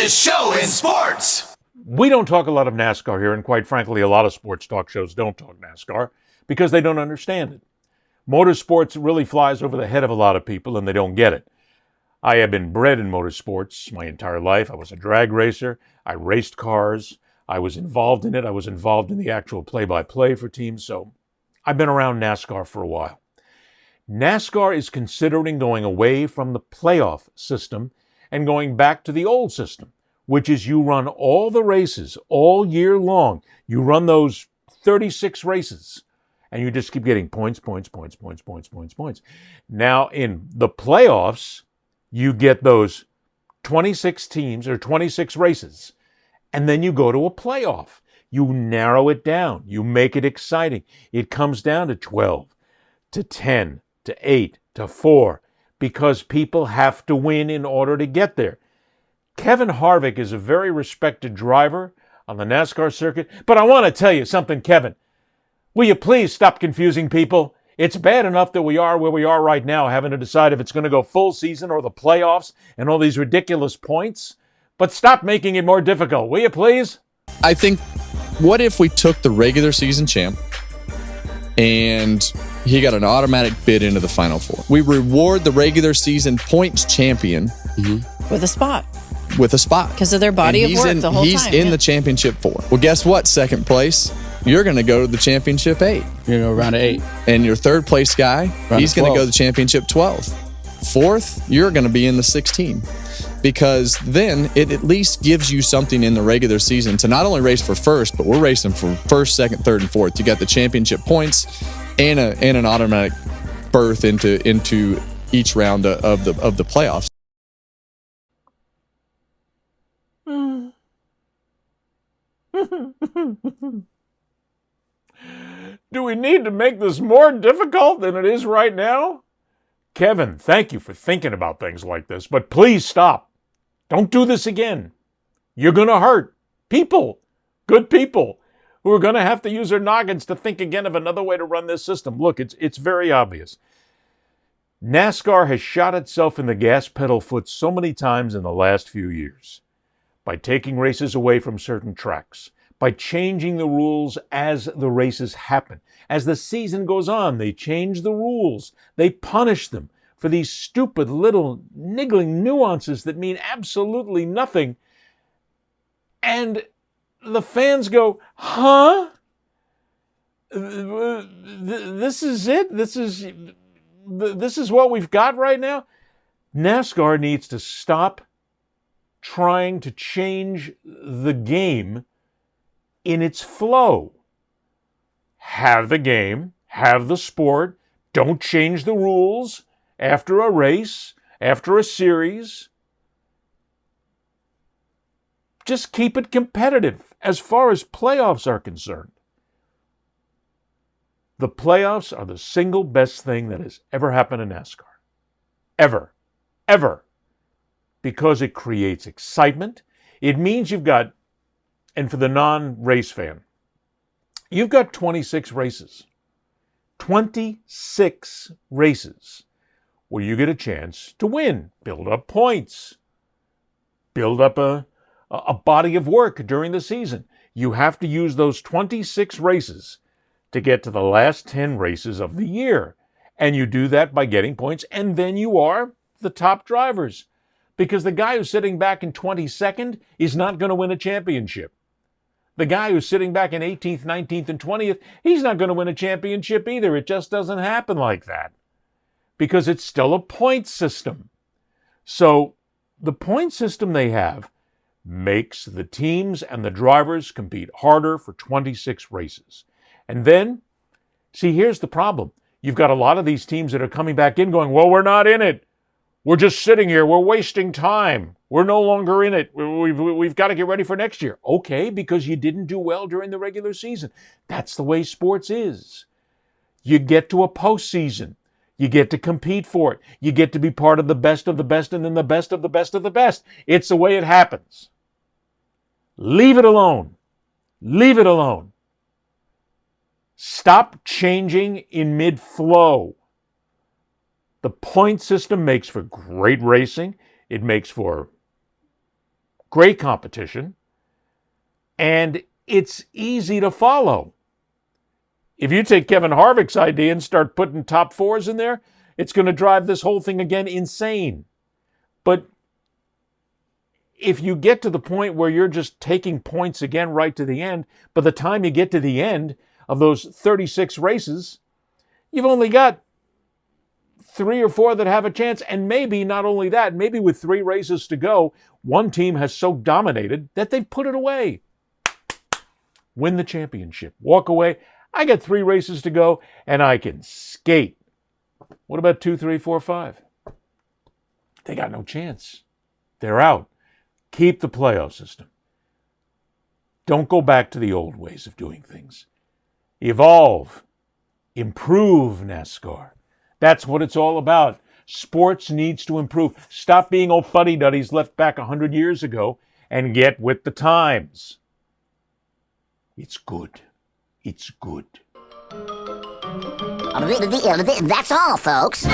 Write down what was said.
fastest show in sports. We don't talk a lot of NASCAR here, and quite frankly, a lot of sports talk shows don't talk NASCAR because they don't understand it. Motorsports really flies over the head of a lot of people, and they don't get it. I have been bred in motorsports my entire life. I was a drag racer. I raced cars. I was involved in it. I was involved in the actual play-by-play for teams, so I've been around NASCAR for a while. NASCAR is considering going away from the playoff system and going back to the old system, which is you run all the races all year long. You run those 36 races, and you just keep getting points. Now, in the playoffs, you get those 26 teams or 26 races, and then you go to a playoff. You narrow it down. You make it exciting. It comes down to 12, to 10, to 8, to 4, because people have to win in order to get there. Kevin Harvick is a very respected driver on the NASCAR circuit, but I want to tell you something, Kevin. Will you please stop confusing people? It's bad enough that we are where we are right now, having to decide if it's going to go full season or the playoffs and all these ridiculous points. But stop making it more difficult, will you please? I think, what if we took the regular season champ and he got an automatic bid into the Final Four? We reward the regular season points champion with a spot. Because of their body of work the whole time. He's in the championship 4. Well, guess what? Second place, you're going to go to the championship 8. You're going to go round of 8. And your third place guy, he's going to go to the championship 12. Fourth, you're going to be in the 16. Because then it at least gives you something in the regular season to not only race for first, but we're racing for first, second, third, and fourth. You got the championship points and an automatic berth into each round of the playoffs. Do we need to make this more difficult than it is right now? Kevin, thank you for thinking about things like this, but please stop. Don't do this again. You're going to hurt people, good people, who are going to have to use their noggins to think again of another way to run this system. Look, it's very obvious. NASCAR has shot itself in the gas pedal foot so many times in the last few years by taking races away from certain tracks, by changing the rules as the races happen. As the season goes on, they change the rules. They punish them for these stupid little niggling nuances that mean absolutely nothing. And the fans go, huh? This is it? This is what we've got right now? NASCAR needs to stop trying to change the game in its flow. Have the game, have the sport, don't change the rules after a race, after a series. Just keep it competitive as far as playoffs are concerned. The playoffs are the single best thing that has ever happened in NASCAR. Ever. Ever. Because it creates excitement. It means you've got, and for the non-race fan, you've got 26 races. 26 races where you get a chance to win, build up points, build up a body of work during the season. You have to use those 26 races to get to the last 10 races of the year. And you do that by getting points, and then you are the top drivers. Because the guy who's sitting back in 22nd is not going to win a championship. The guy who's sitting back in 18th, 19th, and 20th, he's not going to win a championship either. It just doesn't happen like that. Because it's still a point system. So the point system they have makes the teams and the drivers compete harder for 26 races. And then, see, here's the problem. You've got a lot of these teams that are coming back in going, well, we're not in it. We're just sitting here. We're wasting time. We're no longer in it. We've got to get ready for next year. Okay, because you didn't do well during the regular season. That's the way sports is. You get to a postseason. You get to compete for it. You get to be part of the best and then the best of the best of the best. It's the way it happens. Leave it alone. Leave it alone. Stop changing in mid-flow. The point system makes for great racing. It makes for great competition, and it's easy to follow. If you take Kevin Harvick's idea and start putting top fours in there, it's going to drive this whole thing again insane. But if you get to the point where you're just taking points again right to the end, by the time you get to the end of those 36 races, you've only got 3 or 4 that have a chance. And maybe not only that, maybe with 3 races to go, one team has so dominated that they've put it away. Win the championship. Walk away. I got 3 races to go, and I can skate. What about 2, 3, 4, 5? They got no chance. They're out. Keep the playoff system. Don't go back to the old ways of doing things. Evolve. Improve NASCAR. That's what it's all about. Sports needs to improve. Stop being old fuddy-duddies left back 100 years ago and get with the times. It's good. It's good. That's all, folks.